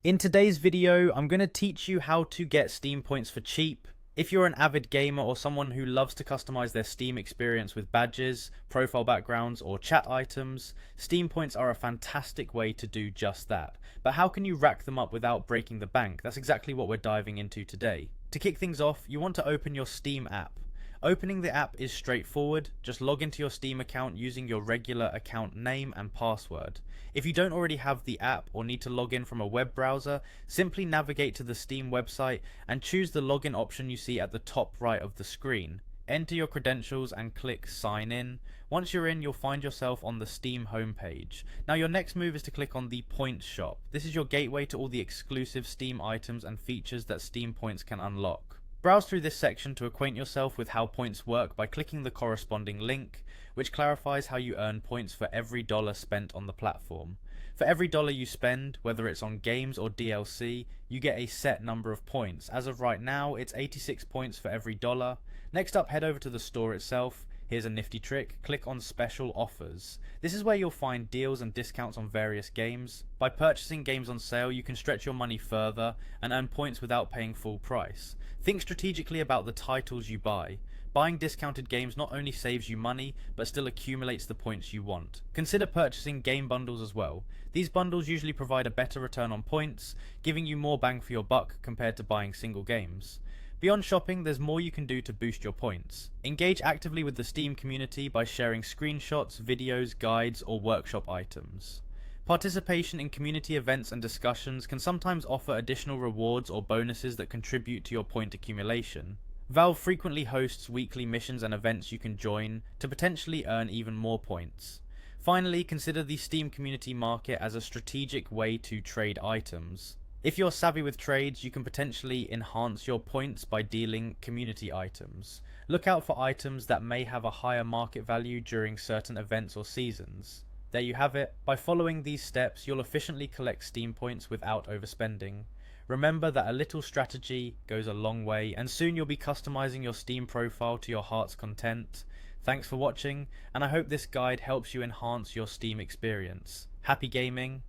In today's video, I'm going to teach you how to get Steam points for cheap. If you're an avid gamer or someone who loves to customize their Steam experience with badges, profile backgrounds, or chat items, Steam points are a fantastic way to do just that. But how can you rack them up without breaking the bank? That's exactly what we're diving into today. To kick things off, you want to open your Steam app. Opening the app is straightforward. Just log into your Steam account using your regular account name and password. If you don't already have the app or need to log in from a web browser, simply navigate to the Steam website and choose the login option you see at the top right of the screen. Enter your credentials and click sign in. Once you're in, you'll find yourself on the Steam homepage. Now your next move is to click on the Points shop. This is your gateway to all the exclusive Steam items and features that Steam points can unlock. Browse through this section to acquaint yourself with how points work by clicking the corresponding link, which clarifies how you earn points for every dollar spent on the platform. For every dollar you spend, whether it's on games or DLC, you get a set number of points. As of right now, it's 86 points for every dollar. Next up, head over to the store itself. Here's a nifty trick, click on special offers. This is where you'll find deals and discounts on various games. By purchasing games on sale, you can stretch your money further and earn points without paying full price. Think strategically about the titles you buy. Buying discounted games not only saves you money, but still accumulates the points you want. Consider purchasing game bundles as well. These bundles usually provide a better return on points, giving you more bang for your buck compared to buying single games. Beyond shopping, there's more you can do to boost your points. Engage actively with the Steam community by sharing screenshots, videos, guides, or workshop items. Participation in community events and discussions can sometimes offer additional rewards or bonuses that contribute to your point accumulation. Valve frequently hosts weekly missions and events you can join to potentially earn even more points. Finally, consider the Steam community market as a strategic way to trade items. If you're savvy with trades, you can potentially enhance your points by dealing community items. Look out for items that may have a higher market value during certain events or seasons. There you have it. By following these steps, you'll efficiently collect Steam points without overspending. Remember that a little strategy goes a long way, and soon you'll be customizing your Steam profile to your heart's content. Thanks for watching, and I hope this guide helps you enhance your Steam experience. Happy gaming!